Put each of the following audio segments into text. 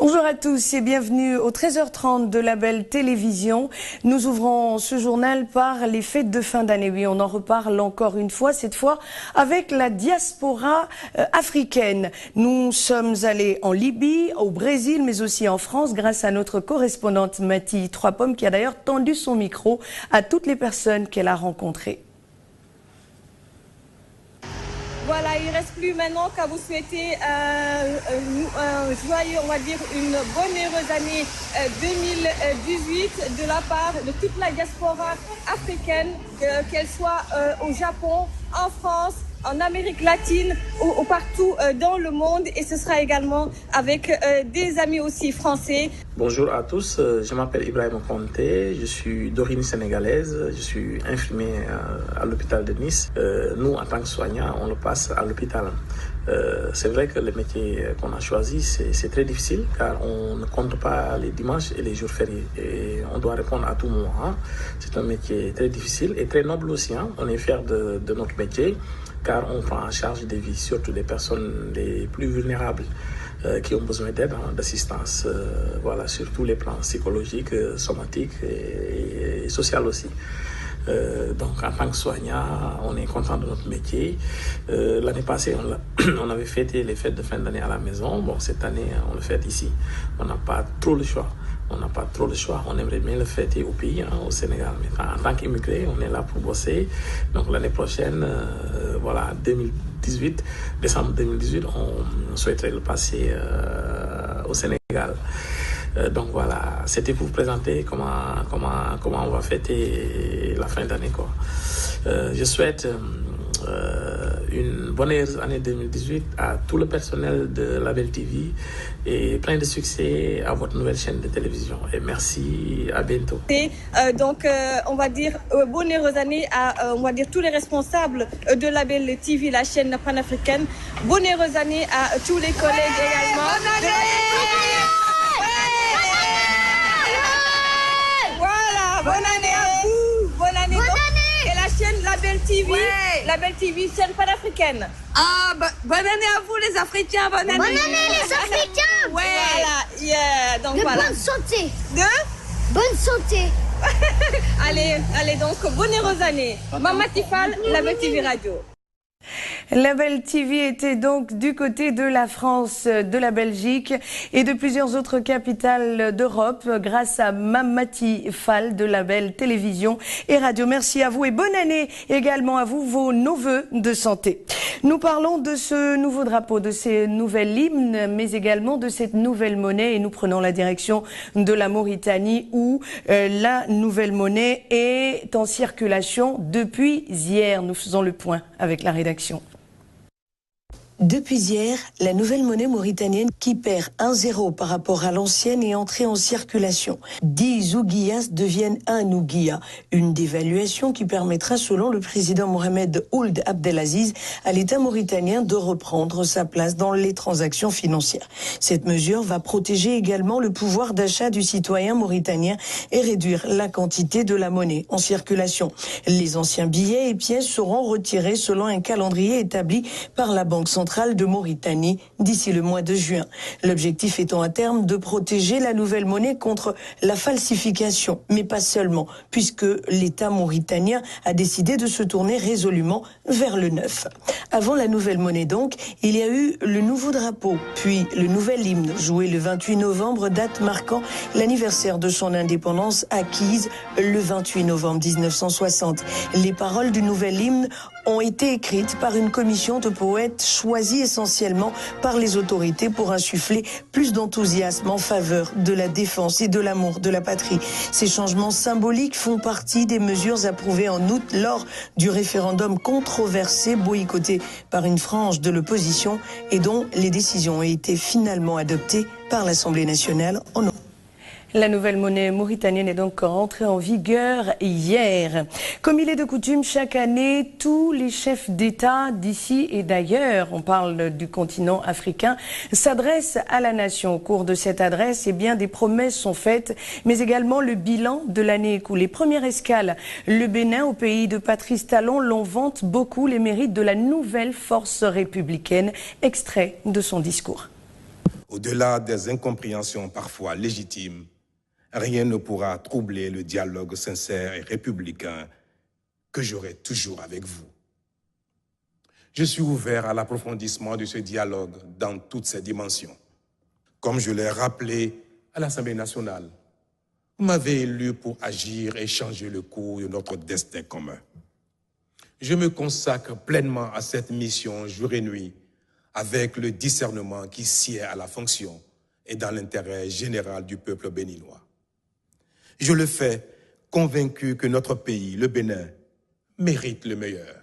Bonjour à tous et bienvenue au 13h30 de la Belle Télévision. Nous ouvrons ce journal par les fêtes de fin d'année. Oui, on en reparle encore une fois, cette fois avec la diaspora africaine. Nous sommes allés en Libye, au Brésil, mais aussi en France grâce à notre correspondante Mathie Trois-Pommes qui a d'ailleurs tendu son micro à toutes les personnes qu'elle a rencontrées. Voilà, il ne reste plus maintenant qu'à vous souhaiter un joyeux, on va dire, une bonne et heureuse année 2018 de la part de toute la diaspora africaine, qu'elle soit au Japon, en France, en Amérique latine ou partout dans le monde. Et ce sera également avec des amis aussi français. Bonjour à tous, je m'appelle Ibrahim Conté, je suis d'origine sénégalaise, je suis infirmier à l'hôpital de Nice. Nous, en tant que soignants, on le passe à l'hôpital. C'est vrai que le métier qu'on a choisi, c'est très difficile car on ne compte pas les dimanches et les jours fériés et on doit répondre à tout moment. Hein. C'est un métier très difficile et très noble aussi. Hein. On est fiers de notre métier car on prend en charge des vies, surtout des personnes les plus vulnérables qui ont besoin d'aide, hein, d'assistance, voilà, sur tous les plans psychologiques, somatiques et social aussi. Donc en tant que soignant, on est content de notre métier. L'année passée, on avait fêté les fêtes de fin d'année à la maison. Bon, cette année, on le fête ici. On n'a pas trop le choix. On aimerait bien le fêter au pays, hein, au Sénégal. Mais en tant qu'immigré, on est là pour bosser. Donc l'année prochaine, voilà, décembre 2018, on souhaiterait le passer au Sénégal. Donc voilà, c'était pour vous présenter comment on va fêter la fin d'année, quoi. Je souhaite une bonne année 2018 à tout le personnel de la Belle TV et plein de succès à votre nouvelle chaîne de télévision. Et merci, à bientôt. Et donc, on va dire bonne heureuse année à on va dire tous les responsables de la Belle TV, la chaîne panafricaine. Bonne heureuse année à tous les collègues également. Bonne année. Bonne année à vous. Bonne année. Et la chaîne La Belle TV, La Belle TV, chaîne panafricaine. Ah, bonne année à vous les Africains, bonne année. Bonne année les Africains. Ouais. Voilà, yeah. Donc voilà. Bonne santé. Bonne santé. allez, donc bonne heureuse année. Maman Tifal, La Belle TV Radio. La Belle TV était donc du côté de la France, de la Belgique et de plusieurs autres capitales d'Europe grâce à Mathie Fall de la Belle Télévision et Radio. Merci à vous et bonne année également à vous, vos vœux de santé. Nous parlons de ce nouveau drapeau, de ces nouvelles hymnes, mais également de cette nouvelle monnaie et nous prenons la direction de la Mauritanie où la nouvelle monnaie est en circulation depuis hier. Nous faisons le point avec la rédaction. Depuis hier, la nouvelle monnaie mauritanienne qui perd 1-0 par rapport à l'ancienne est entrée en circulation. 10 ouguiyas deviennent 1 ouguiya, une dévaluation qui permettra, selon le président Mohamed Ould Abdelaziz, à l'État mauritanien de reprendre sa place dans les transactions financières. Cette mesure va protéger également le pouvoir d'achat du citoyen mauritanien et réduire la quantité de la monnaie en circulation. Les anciens billets et pièces seront retirés selon un calendrier établi par la Banque centrale de Mauritanie d'ici le mois de juin. L'objectif étant à terme de protéger la nouvelle monnaie contre la falsification, mais pas seulement, puisque l'État mauritanien a décidé de se tourner résolument vers le neuf. Avant la nouvelle monnaie donc, il y a eu le nouveau drapeau, puis le nouvel hymne, joué le 28 novembre, date marquant l'anniversaire de son indépendance acquise le 28 novembre 1960. Les paroles du nouvel hymne ont été écrites par une commission de poètes choisis essentiellement par les autorités pour insuffler plus d'enthousiasme en faveur de la défense et de l'amour de la patrie. Ces changements symboliques font partie des mesures approuvées en août lors du référendum controversé boycotté par une frange de l'opposition et dont les décisions ont été finalement adoptées par l'Assemblée nationale en août. La nouvelle monnaie mauritanienne est donc entrée en vigueur hier. Comme il est de coutume, chaque année, tous les chefs d'État d'ici et d'ailleurs, on parle du continent africain, s'adressent à la nation. Au cours de cette adresse, eh bien, des promesses sont faites, mais également le bilan de l'année écoulée. Première escale, le Bénin, au pays de Patrice Talon, l'on vante beaucoup les mérites de la nouvelle force républicaine. Extrait de son discours. Au-delà des incompréhensions parfois légitimes, rien ne pourra troubler le dialogue sincère et républicain que j'aurai toujours avec vous. Je suis ouvert à l'approfondissement de ce dialogue dans toutes ses dimensions. Comme je l'ai rappelé à l'Assemblée nationale, vous m'avez élu pour agir et changer le cours de notre destin commun. Je me consacre pleinement à cette mission jour et nuit, avec le discernement qui sied à la fonction et dans l'intérêt général du peuple béninois. Je le fais convaincu que notre pays, le Bénin, mérite le meilleur.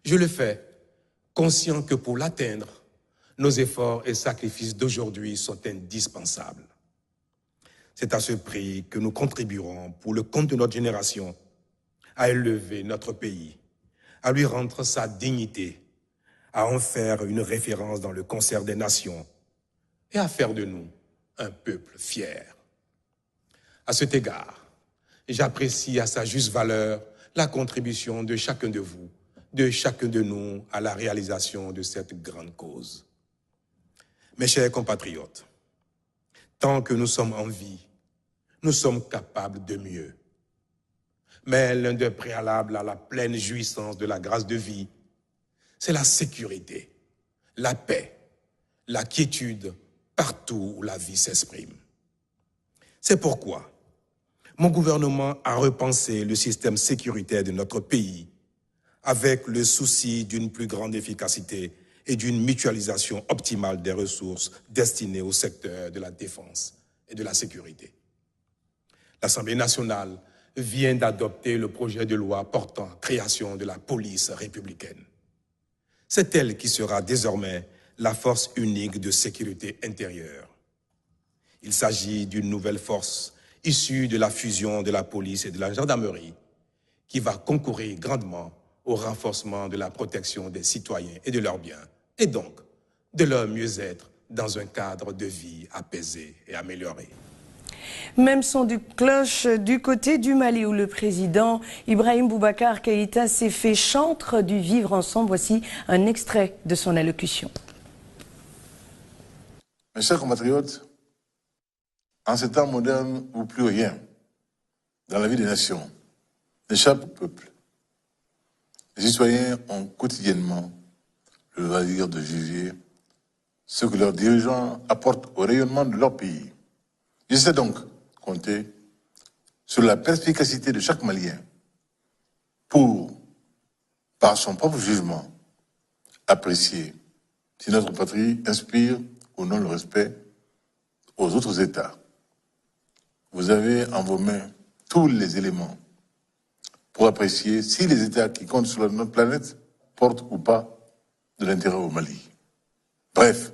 Je le fais conscient que pour l'atteindre, nos efforts et sacrifices d'aujourd'hui sont indispensables. C'est à ce prix que nous contribuerons, pour le compte de notre génération, à élever notre pays, à lui rendre sa dignité, à en faire une référence dans le concert des nations et à faire de nous un peuple fier. À cet égard, j'apprécie à sa juste valeur la contribution de chacun de vous, de chacun de nous à la réalisation de cette grande cause. Mes chers compatriotes, tant que nous sommes en vie, nous sommes capables de mieux. Mais l'un des préalables à la pleine jouissance de la grâce de vie, c'est la sécurité, la paix, la quiétude partout où la vie s'exprime. C'est pourquoi mon gouvernement a repensé le système sécuritaire de notre pays avec le souci d'une plus grande efficacité et d'une mutualisation optimale des ressources destinées au secteur de la défense et de la sécurité. L'Assemblée nationale vient d'adopter le projet de loi portant création de la police républicaine. C'est elle qui sera désormais la force unique de sécurité intérieure. Il s'agit d'une nouvelle force issue de la fusion de la police et de la gendarmerie qui va concourir grandement au renforcement de la protection des citoyens et de leurs biens, et donc de leur mieux-être dans un cadre de vie apaisé et amélioré. Même son de cloche du côté du Mali où le président Ibrahim Boubacar Keïta s'est fait chantre du vivre ensemble. Voici un extrait de son allocution. Mes chers compatriotes, en ces temps modernes où plus rien dans la vie des nations n'échappe au peuple, les citoyens ont quotidiennement le loisir de juger ce que leurs dirigeants apportent au rayonnement de leur pays. Je sais donc compter sur la perspicacité de chaque Malien pour, par son propre jugement, apprécier si notre patrie inspire ou non le respect aux autres États. Vous avez en vos mains tous les éléments pour apprécier si les États qui comptent sur notre planète portent ou pas de l'intérêt au Mali. Bref,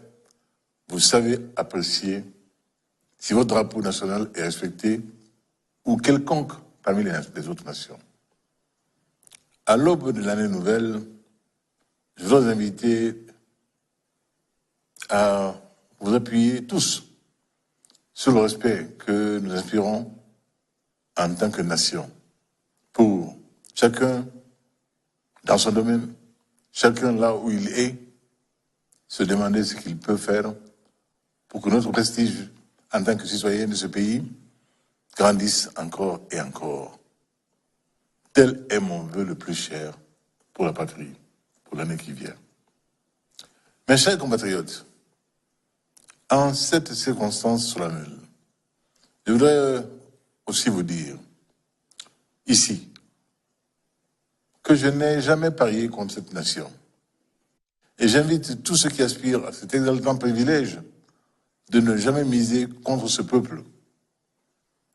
vous savez apprécier si votre drapeau national est respecté ou quelconque parmi les autres nations. À l'aube de l'année nouvelle, je voudrais vous inviter à vous appuyer tous sur le respect que nous inspirons en tant que nation, pour chacun dans son domaine, chacun là où il est, se demander ce qu'il peut faire pour que notre prestige en tant que citoyen de ce pays grandisse encore et encore. Tel est mon vœu le plus cher pour la patrie, pour l'année qui vient. Mes chers compatriotes, en cette circonstance solennelle, je voudrais aussi vous dire, ici, que je n'ai jamais parié contre cette nation. Et j'invite tous ceux qui aspirent à cet exaltant privilège de ne jamais miser contre ce peuple.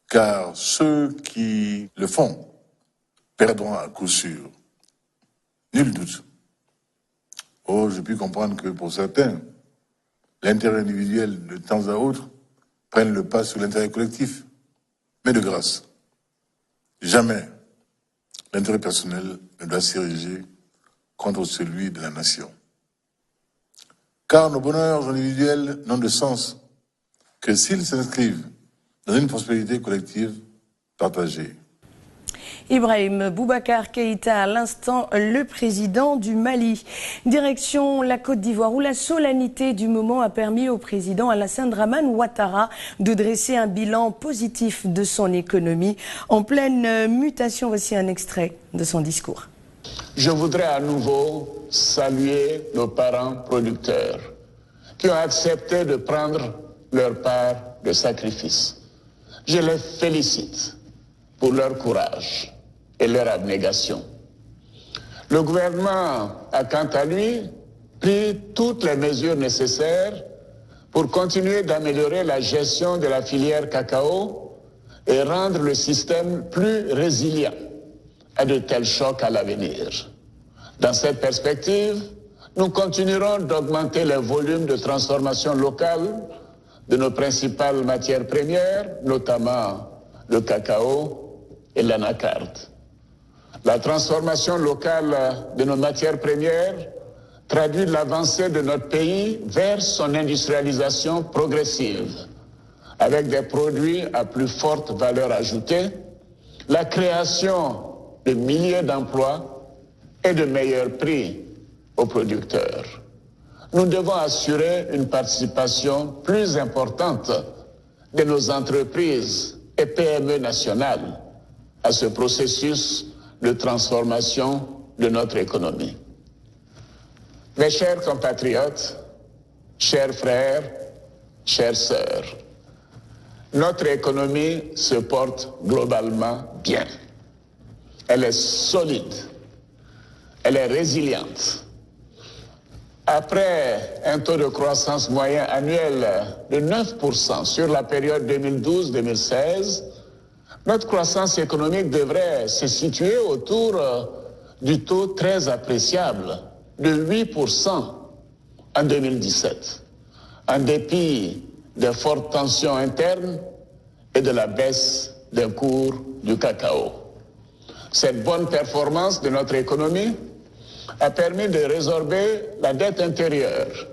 Car ceux qui le font perdront à coup sûr. Nul doute. Oh, j'ai pu comprendre que pour certains, l'intérêt individuel de temps à autre prenne le pas sur l'intérêt collectif. Mais de grâce, jamais l'intérêt personnel ne doit s'ériger contre celui de la nation. Car nos bonheurs individuels n'ont de sens que s'ils s'inscrivent dans une prospérité collective partagée. Ibrahim Boubacar Keïta, à l'instant le président du Mali. Direction la Côte d'Ivoire, où la solennité du moment a permis au président Alassane Dramane Ouattara de dresser un bilan positif de son économie en pleine mutation. Voici un extrait de son discours. Je voudrais à nouveau saluer nos parents producteurs qui ont accepté de prendre leur part de sacrifice. Je les félicite pour leur courage et leur abnégation. Le gouvernement a quant à lui pris toutes les mesures nécessaires pour continuer d'améliorer la gestion de la filière cacao et rendre le système plus résilient à de tels chocs à l'avenir. Dans cette perspective, nous continuerons d'augmenter les volumes de transformation locale de nos principales matières premières, notamment le cacao et l'anacarde. La transformation locale de nos matières premières traduit l'avancée de notre pays vers son industrialisation progressive, avec des produits à plus forte valeur ajoutée, la création de milliers d'emplois et de meilleurs prix aux producteurs. Nous devons assurer une participation plus importante de nos entreprises et PME nationales à ce processus de transformation de notre économie. Mes chers compatriotes, chers frères, chères sœurs, notre économie se porte globalement bien. Elle est solide, elle est résiliente. Après un taux de croissance moyen annuel de 9% sur la période 2012-2016, notre croissance économique devrait se situer autour du taux très appréciable de 8% en 2017, en dépit des fortes tensions internes et de la baisse des cours du cacao. Cette bonne performance de notre économie a permis de résorber la dette intérieure,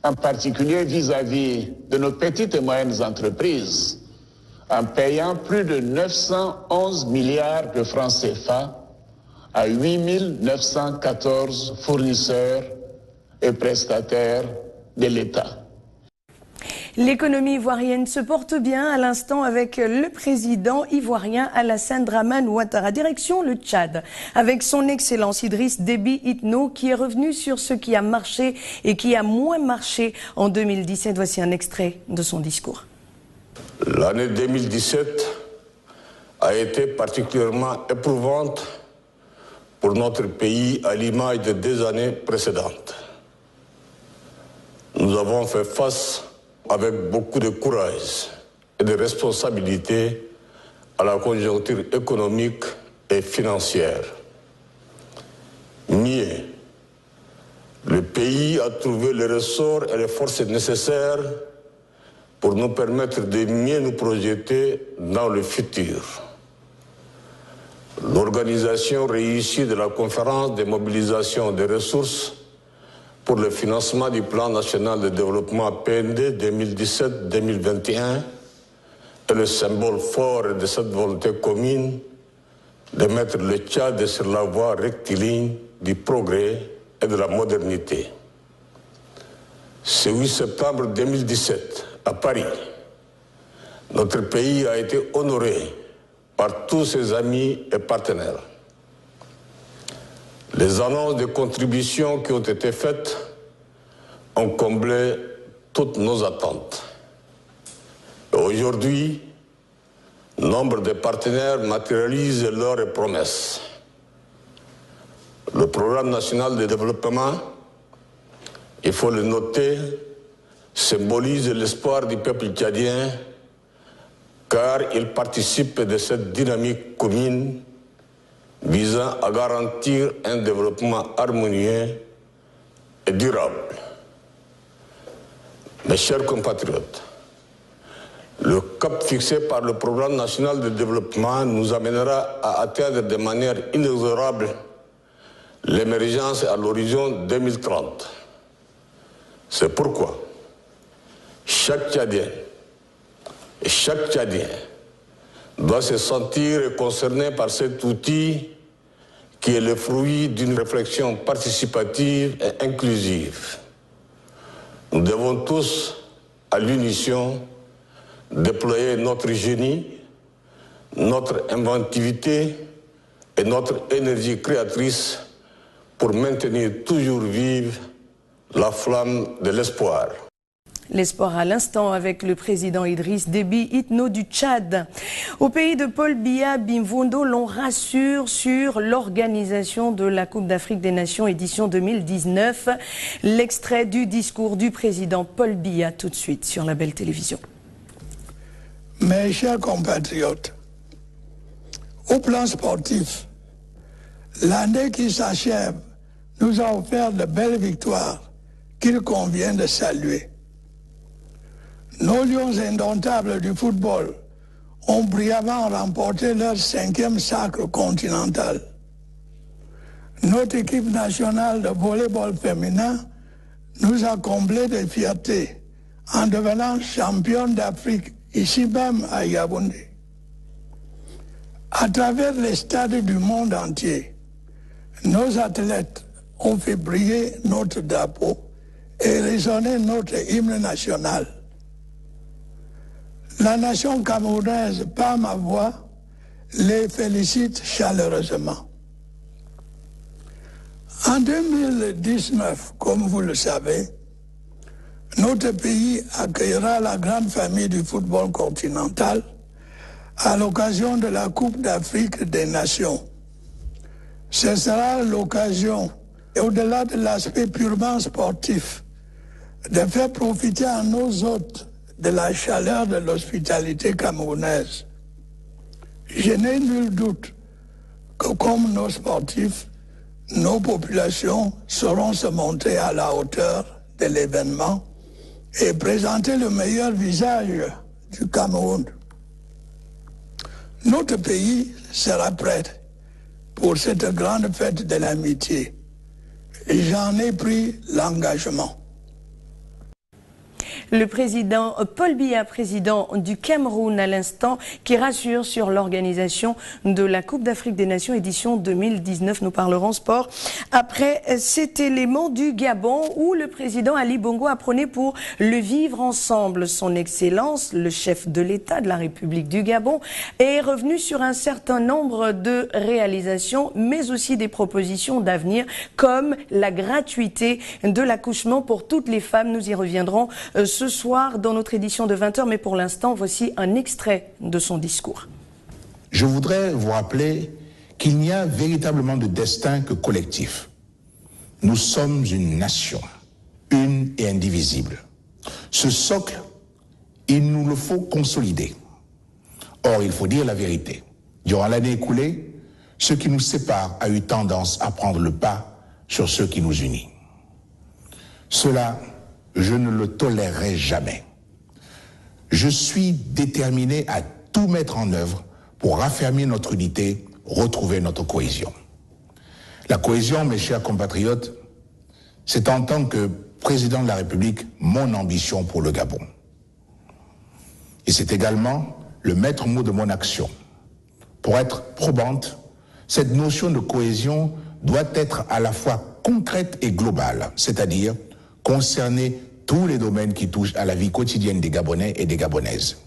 en particulier vis-à-vis de nos petites et moyennes entreprises, en payant plus de 911 milliards de francs CFA à 8 914 fournisseurs et prestataires de l'État. L'économie ivoirienne se porte bien à l'instant avec le président ivoirien Alassane Dramane Ouattara. Direction le Tchad, avec son Excellence Idriss Déby Itno, qui est revenu sur ce qui a marché et qui a moins marché en 2017. Voici un extrait de son discours. L'année 2017 a été particulièrement éprouvante pour notre pays à l'image de 2 années précédentes. Nous avons fait face avec beaucoup de courage et de responsabilité à la conjoncture économique et financière. Mieux, le pays a trouvé les ressorts et les forces nécessaires pour nous permettre de mieux nous projeter dans le futur. L'organisation réussie de la conférence de mobilisation des ressources pour le financement du plan national de développement PND 2017-2021 est le symbole fort de cette volonté commune de mettre le Tchad sur la voie rectiligne du progrès et de la modernité. Ce 8 septembre 2017, à Paris, notre pays a été honoré par tous ses amis et partenaires. Les annonces de contributions qui ont été faites ont comblé toutes nos attentes. Et aujourd'hui, nombre de partenaires matérialisent leurs promesses. Le programme national de développement, il faut le noter, symbolise l'espoir du peuple tchadien, car il participe de cette dynamique commune visant à garantir un développement harmonieux et durable. Mes chers compatriotes, le cap fixé par le Programme national de développement nous amènera à atteindre de manière inexorable l'émergence à l'horizon 2030. C'est pourquoi chaque Tchadien et chaque Tchadien doit se sentir concerné par cet outil qui est le fruit d'une réflexion participative et inclusive. Nous devons tous, à l'unisson, déployer notre génie, notre inventivité et notre énergie créatrice pour maintenir toujours vive la flamme de l'espoir. L'espoir à l'instant avec le président Idriss Déby Itno du Tchad. Au pays de Paul Biya Bimvondo, l'on rassure sur l'organisation de la Coupe d'Afrique des Nations édition 2019. L'extrait du discours du président Paul Biya tout de suite sur la Belle Télévision. Mes chers compatriotes, au plan sportif, l'année qui s'achève nous a offert de belles victoires qu'il convient de saluer. Nos lions indomptables du football ont brillamment remporté leur 5e sacre continental. Notre équipe nationale de volleyball féminin nous a comblé de fierté en devenant championne d'Afrique ici même à Yaoundé. À travers les stades du monde entier, nos athlètes ont fait briller notre drapeau et résonner notre hymne national. La nation camerounaise, par ma voix, les félicite chaleureusement. En 2019, comme vous le savez, notre pays accueillera la grande famille du football continental à l'occasion de la Coupe d'Afrique des Nations. Ce sera l'occasion, au-delà de l'aspect purement sportif, de faire profiter à nos hôtes de la chaleur de l'hospitalité camerounaise. Je n'ai nul doute que comme nos sportifs, nos populations sauront se montrer à la hauteur de l'événement et présenter le meilleur visage du Cameroun. Notre pays sera prêt pour cette grande fête de l'amitié. Et j'en ai pris l'engagement. Le président Paul Biya, président du Cameroun à l'instant, qui rassure sur l'organisation de la Coupe d'Afrique des Nations édition 2019. Nous parlerons sport après cet élément du Gabon où le président Ali Bongo a prôné pour le vivre ensemble. Son Excellence, le chef de l'État de la République du Gabon, est revenu sur un certain nombre de réalisations, mais aussi des propositions d'avenir comme la gratuité de l'accouchement pour toutes les femmes. Nous y reviendrons ce soir dans notre édition de 20h, mais pour l'instant, voici un extrait de son discours. Je voudrais vous rappeler qu'il n'y a véritablement de destin que collectif. Nous sommes une nation, une et indivisible. Ce socle, il nous le faut consolider. Or, il faut dire la vérité. Durant l'année écoulée, ce qui nous sépare a eu tendance à prendre le pas sur ce qui nous unit. Cela, je ne le tolérerai jamais. Je suis déterminé à tout mettre en œuvre pour raffermir notre unité, retrouver notre cohésion. La cohésion, mes chers compatriotes, c'est en tant que président de la République mon ambition pour le Gabon. Et c'est également le maître mot de mon action. Pour être probante, cette notion de cohésion doit être à la fois concrète et globale, c'est-à-dire concerner tous les domaines qui touchent à la vie quotidienne des Gabonais et des Gabonaises.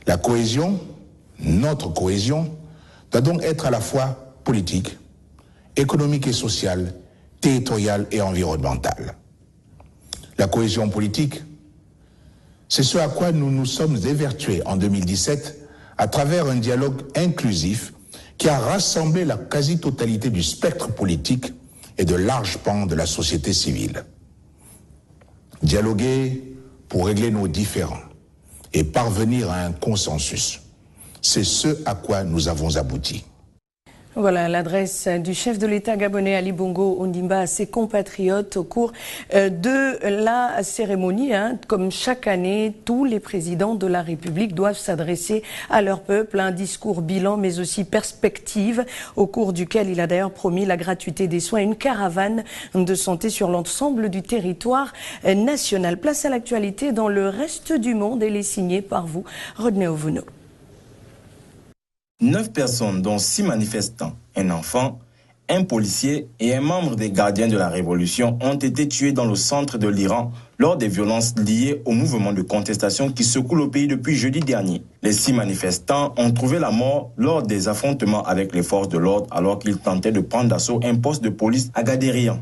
La cohésion, notre cohésion, doit donc être à la fois politique, économique et sociale, territoriale et environnementale. La cohésion politique, c'est ce à quoi nous nous sommes évertués en 2017 à travers un dialogue inclusif qui a rassemblé la quasi-totalité du spectre politique et de larges pans de la société civile. Dialoguer pour régler nos différends et parvenir à un consensus. C'est ce à quoi nous avons abouti. Voilà l'adresse du chef de l'État gabonais Ali Bongo Ondimba à ses compatriotes au cours de la cérémonie. Comme chaque année, tous les présidents de la République doivent s'adresser à leur peuple. Un discours bilan mais aussi perspective au cours duquel il a d'ailleurs promis la gratuité des soins et une caravane de santé sur l'ensemble du territoire national. Place à l'actualité dans le reste du monde. Elle est signée par vous, Rodney Ovuno. 9 personnes, dont 6 manifestants, un enfant, un policier et un membre des gardiens de la Révolution ont été tués dans le centre de l'Iran lors des violences liées au mouvement de contestation qui secoue le pays depuis jeudi dernier. Les 6 manifestants ont trouvé la mort lors des affrontements avec les forces de l'ordre alors qu'ils tentaient de prendre d'assaut un poste de police à Gadérian.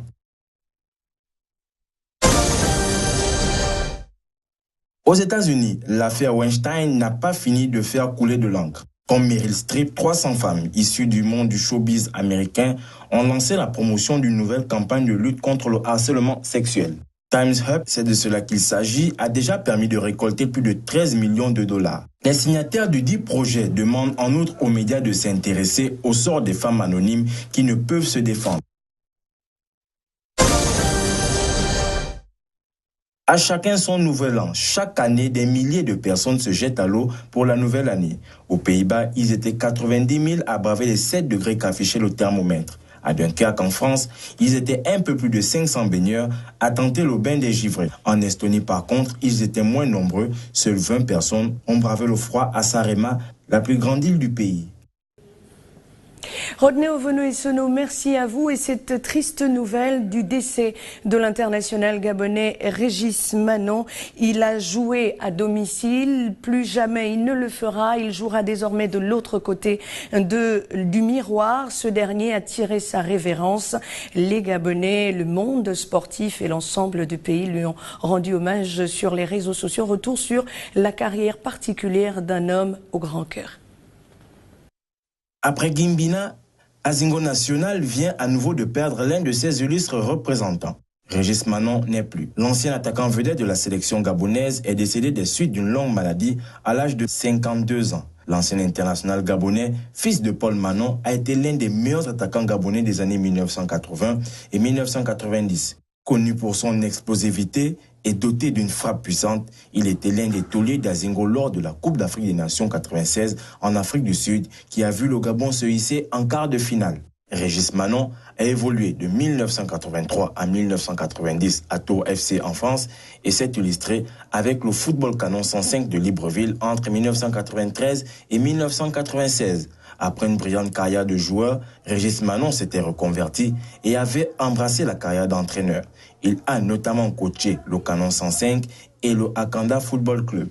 Aux États-Unis, l'affaire Weinstein n'a pas fini de faire couler de l'encre. Comme Meryl Streep, 300 femmes issues du monde du showbiz américain ont lancé la promotion d'une nouvelle campagne de lutte contre le harcèlement sexuel. Times Up, c'est de cela qu'il s'agit, a déjà permis de récolter plus de 13 millions de dollars. Les signataires du dit projet demandent en outre aux médias de s'intéresser au sort des femmes anonymes qui ne peuvent se défendre. À chacun son nouvel an. Chaque année, des milliers de personnes se jettent à l'eau pour la nouvelle année. Aux Pays-Bas, ils étaient 90 000 à braver les 7 degrés qu'affichait le thermomètre. À Dunkerque, en France, ils étaient un peu plus de 500 baigneurs à tenter le bain des givrés. En Estonie, par contre, ils étaient moins nombreux. Seules 20 personnes ont bravé le froid à Saaremaa, la plus grande île du pays. Rodney Ovono-Essono, merci à vous. Et cette triste nouvelle du décès de l'international gabonais Régis Manon. Il a joué à domicile, plus jamais il ne le fera. Il jouera désormais de l'autre côté du miroir. Ce dernier a tiré sa révérence. Les Gabonais, le monde sportif et l'ensemble du pays lui ont rendu hommage sur les réseaux sociaux. Retour sur la carrière particulière d'un homme au grand cœur. Après Guimbina, Azingo National vient à nouveau de perdre l'un de ses illustres représentants. Régis Manon n'est plus. L'ancien attaquant vedette de la sélection gabonaise est décédé des suites d'une longue maladie à l'âge de 52 ans. L'ancien international gabonais, fils de Paul Manon, a été l'un des meilleurs attaquants gabonais des années 1980 et 1990. Connu pour son explosivité et doté d'une frappe puissante, il était l'un des tauliers d'Azingo lors de la Coupe d'Afrique des Nations 96 en Afrique du Sud qui a vu le Gabon se hisser en quart de finale. Régis Manon a évolué de 1983 à 1990 à Tours FC en France et s'est illustré avec le Football Canon 105 de Libreville entre 1993 et 1996. Après une brillante carrière de joueur, Régis Manon s'était reconverti et avait embrassé la carrière d'entraîneur. Il a notamment coaché le Canon 105 et le Akanda Football Club.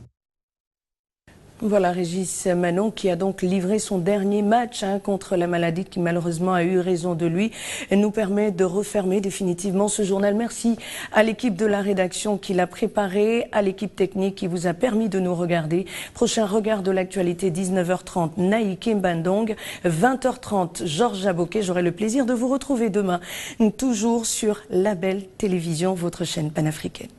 Voilà Régis Manon qui a donc livré son dernier match contre la maladie qui malheureusement a eu raison de lui et nous permet de refermer définitivement ce journal. Merci à l'équipe de la rédaction qui l'a préparé, à l'équipe technique qui vous a permis de nous regarder. Prochain regard de l'actualité, 19h30, Naïké Mbandong, 20h30, Georges Jaboquet. J'aurai le plaisir de vous retrouver demain, toujours sur La Belle Télévision, votre chaîne panafricaine.